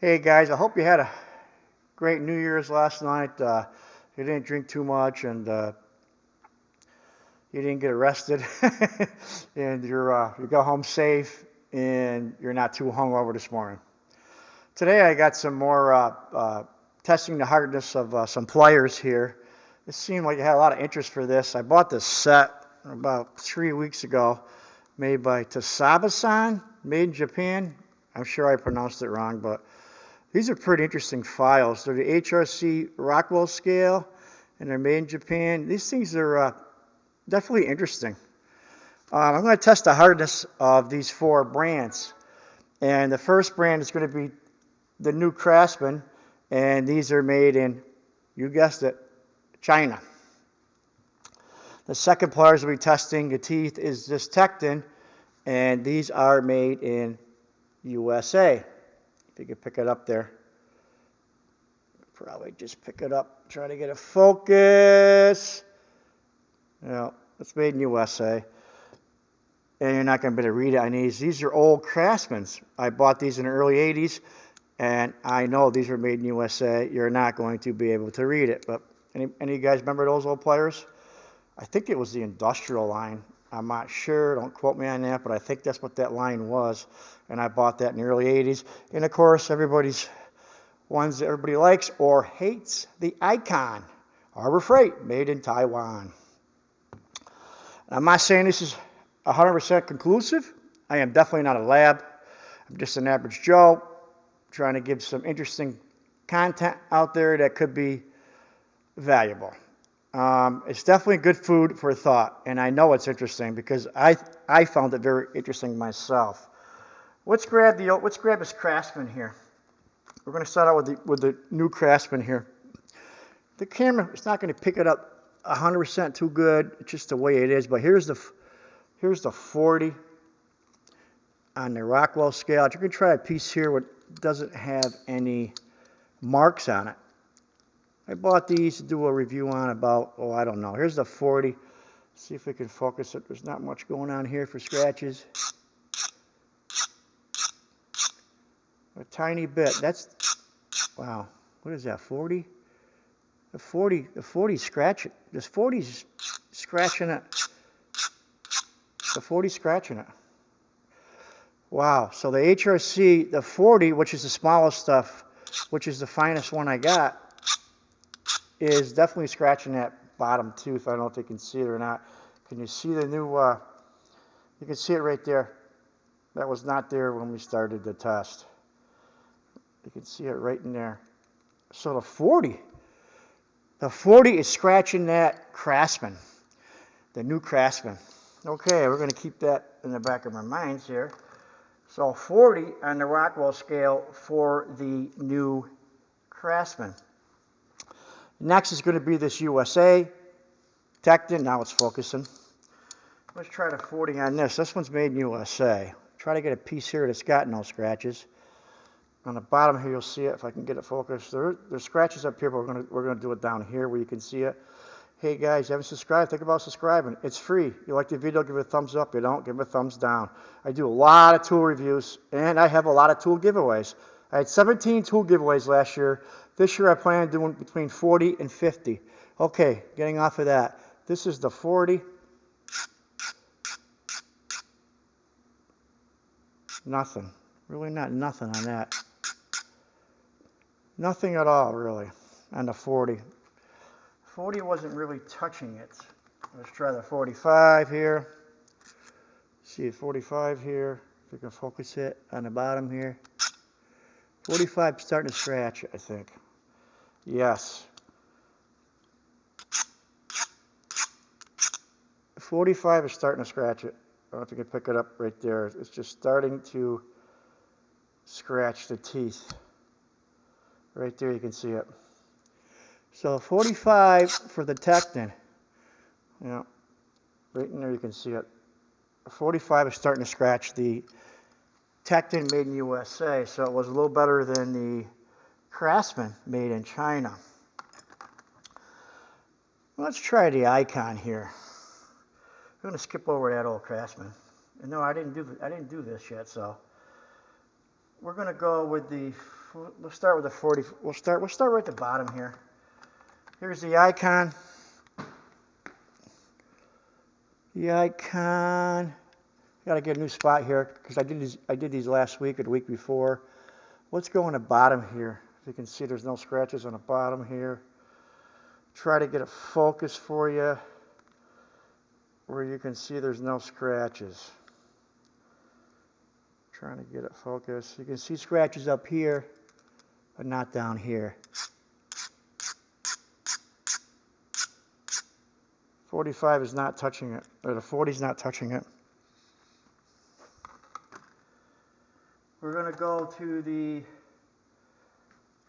Hey guys, I hope you had a great New Year's last night. You didn't drink too much and you didn't get arrested, and you go home safe and you're not too hungover this morning. Today I got some more testing the hardness of some pliers here. It seemed like you had a lot of interest for this. I bought this set about 3 weeks ago, made by Tasaba-san, made in Japan. I'm sure I pronounced it wrong, but these are pretty interesting files. They're the HRC Rockwell scale, and they're made in Japan. These things are definitely interesting. I'm going to test the hardness of these 4 brands. And the first brand is going to be the new Craftsman, and these are made in, you guessed it, China. The second pliers we'll be testing the teeth is this tekton, and these are made in USA. If you could pick it up there. Probably just pick it up, try to get a focus. It's made in USA. And you're not going to be able to read it on these. These are old Craftsmans. I bought these in the early 80s, and I know these were made in USA. You're not going to be able to read it. But any of you guys remember those old pliers? I think it was the industrial line. I'm not sure. Don't quote me on that, but I think that's what that line was. And I bought that in the early 80s. And, of course, everybody's ones that everybody likes or hates, the Icon, Harbor Freight, made in Taiwan. I'm not saying this is 100% conclusive. I am definitely not a lab. I'm just an average Joe trying to give some interesting content out there that could be valuable. It's definitely good food for thought, and I know it's interesting because I found it very interesting myself. Let's grab this Craftsman here. We're going to start out with the new Craftsman here. The camera is not going to pick it up 100% too good. It's just the way it is. But here's the 40 on the Rockwell scale. You can try a piece here that doesn't have any marks on it. I bought these to do a review on about, I don't know. Here's the 40. See if we can focus it. There's not much going on here for scratches. A tiny bit. That's, wow. What is that, 40? The 40's scratching. This 40's scratching it. The 40's scratching it. Wow. So the HRC, the 40, which is the smallest stuff, which is the finest one I got, is definitely scratching that bottom tooth. I don't know if you can see it or not. Can you see the new, you can see it right there. That was not there when we started the test. You can see it right in there. So the 40 is scratching that Craftsman, the new Craftsman. Okay, we're going to keep that in the back of our minds here. So 40 on the Rockwell scale for the new Craftsman. Next is going to be this USA tekton. Now it's focusing. Let's try the 40 on this. This one's made in USA. Try to get a piece here that's got no scratches. On the bottom here, you'll see it if I can get it focused. There's scratches up here, but we're gonna do it down here where you can see it. Hey guys, you haven't subscribed? Think about subscribing. It's free. You like the video, give it a thumbs up. You don't, give it a thumbs down. I do a lot of tool reviews, and I have a lot of tool giveaways. I had 17 tool giveaways last year. This year I plan on doing between 40 and 50. Okay, getting off of that. This is the 40. Nothing. Really not nothing on that. Nothing at all, really, on the 40. 40 wasn't really touching it. Let's try the 45 here. See 45 here. If we can focus it on the bottom here. 45 starting to scratch, I think. Yes. 45 is starting to scratch it. I don't know if you can pick it up right there. It's just starting to scratch the teeth. Right there you can see it. So 45 for the tekton. Yeah, right in there you can see it. 45 is starting to scratch the tekton made in USA, so it was a little better than the Craftsman made in China. Let's try the Icon here. I'm going to skip over that old Craftsman. And no, I didn't do this yet, so we're going to go with the we'll start with the 40. We'll start right at the bottom here. Here's the icon. The icon. Got to get a new spot here because I did these last week or the week before. Let's go on the bottom here. As you can see, there's no scratches on the bottom here. Try to get a focus for you where you can see there's no scratches. Trying to get it focused. You can see scratches up here, but not down here. 45 is not touching it, or the 40 is not touching it. We're going to go to the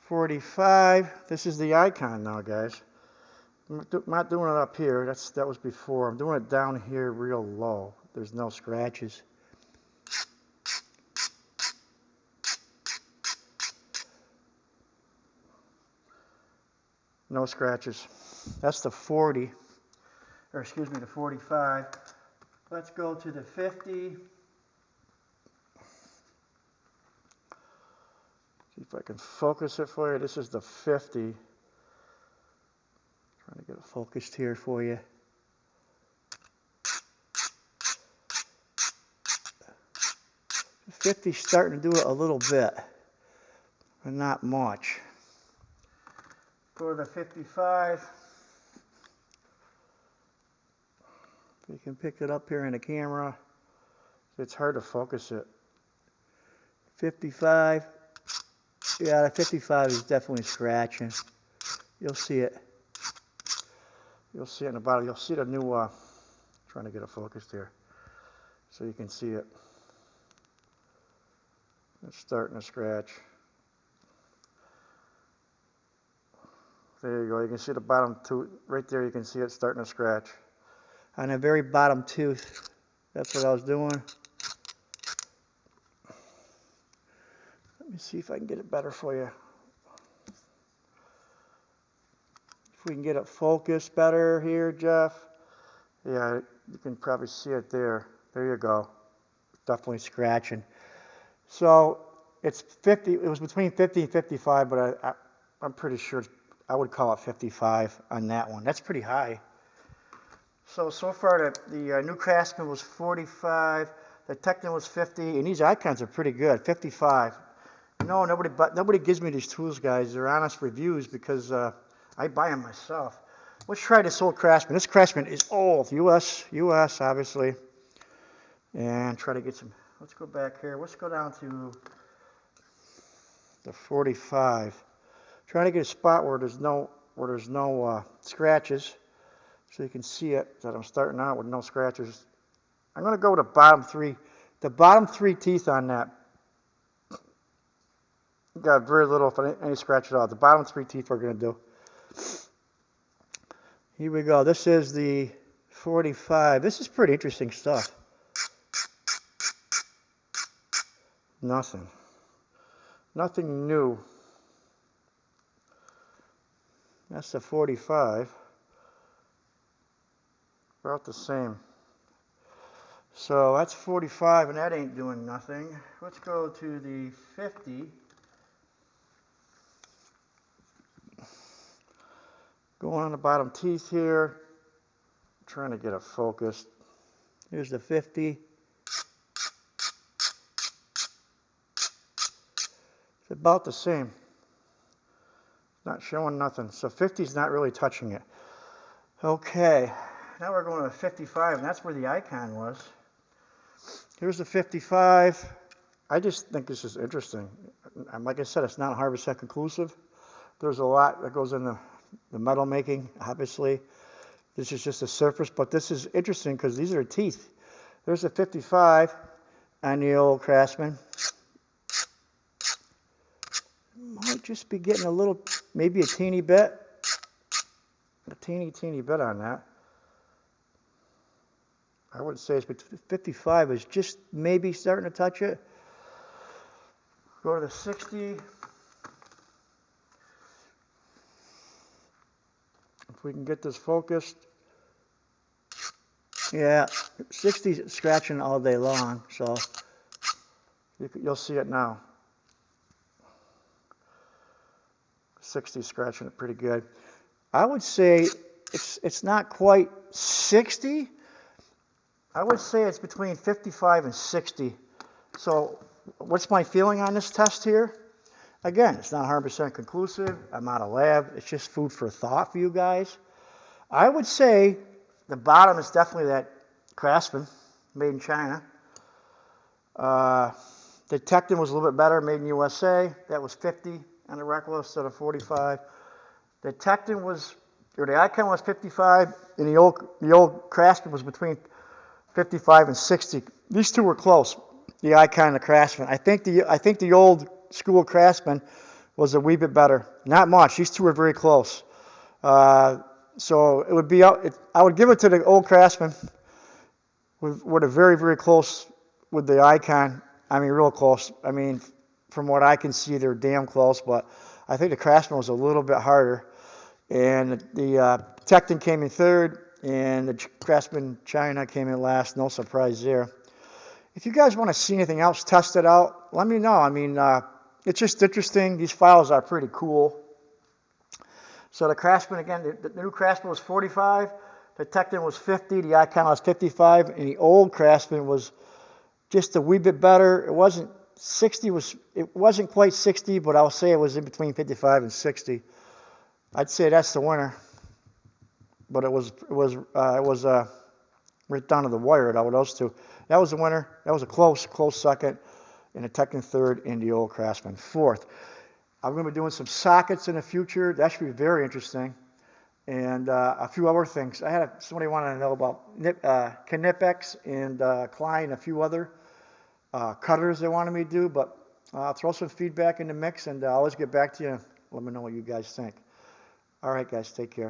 45. This is the icon now, guys. I'm not doing it up here. That was before. I'm doing it down here real low. There's no scratches. No scratches. That's the 40, or excuse me, the 45. Let's go to the 50. See if I can focus it for you. This is the 50. Trying to get it focused here for you. The 50's starting to do it a little bit, but not much. Go to the 55. If you can pick it up here in the camera, it's hard to focus it. 55. Yeah, the 55 is definitely scratching. You'll see it. You'll see it in the bottom. You'll see the new, trying to get it focused here so you can see it. It's starting to scratch. There you go. You can see the bottom tooth right there. You can see it starting to scratch. On the very bottom tooth, that's what I was doing. Let me see if I can get it better for you. If we can get it focused better here, Jeff. Yeah, you can probably see it there. There you go. Definitely scratching. So it's 50. It was between 50 and 55, but I'm pretty sure I would call it 55 on that one. That's pretty high. So far the new Craftsman was 45, the Tekton was 50, and these icons are pretty good, 55. No, nobody gives me these tools, guys. They're honest reviews because I buy them myself. Let's try this old Craftsman. This Craftsman is old, US obviously, and try to get some. Let's go back here. Let's go down to the 45. Trying to get a spot where there's no scratches, so you can see it. That I'm starting out with no scratches. I'm going to go with the bottom three. The bottom three teeth on that got very little, if any scratch at all. The bottom three teeth we're going to do. Here we go. This is the 45. This is pretty interesting stuff. Nothing new. That's the 45. About the same. So that's 45, and that ain't doing nothing. Let's go to the 50. Going on the bottom teeth here. Trying to get it focused. Here's the 50. It's about the same. Not showing nothing. So 50 is not really touching it. Okay, now we're going to 55, and that's where the icon was. Here's the 55. I just think this is interesting. And like I said, it's not 100% conclusive. There's a lot that goes in the metal making, obviously. This is just a surface, but this is interesting because these are teeth. There's a 55 on the old Craftsman. Might just be getting a little, maybe a teeny bit. A teeny bit on that. I would say it's 55 is just maybe starting to touch it. Go to the 60. If we can get this focused. Yeah, 60 is scratching all day long, so you'll see it now. 60 scratching it pretty good. I would say it's not quite 60. I would say it's between 55 and 60. So what's my feeling on this test here? Again, it's not 100% conclusive. I'm not a lab. It's just food for thought for you guys. I would say the bottom is definitely that Craftsman, made in China. The Tekton was a little bit better, made in USA. That was 50 on the Rockwell instead of 45. The Tekton was, or the Icon was 55, and the old Craftsman was between 55 and 60. These two were close, the Icon and the Craftsman. I think the old school Craftsman was a wee bit better. Not much. These two were very close. So it would be, I would give it to the old Craftsman with a very, very close with the Icon. I mean, real close. I mean, from what I can see, they're damn close, but I think the Craftsman was a little bit harder. And the Tekton came in third, and the Craftsman China came in last. No surprise there. If you guys want to see anything else, test it out, let me know. I mean, it's just interesting. These files are pretty cool. So the Craftsman, again, the new Craftsman was 45. The Tekton was 50. The Icon was 55. And the old Craftsman was just a wee bit better. It wasn't 60. It wasn't quite 60, but I'll say it was in between 55 and 60. I'd say that's the winner. But it was right down to the wire. That was those two. That was the winner. That was a close second. And the Tekton third, and the old Craftsman fourth. I'm going to be doing some sockets in the future. That should be very interesting. And a few other things. I had somebody wanted to know about Knipex and Klein, a few other cutters they wanted me to do. But I'll throw some feedback in the mix, and I'll always get back to you. Let me know what you guys think. All right, guys, take care.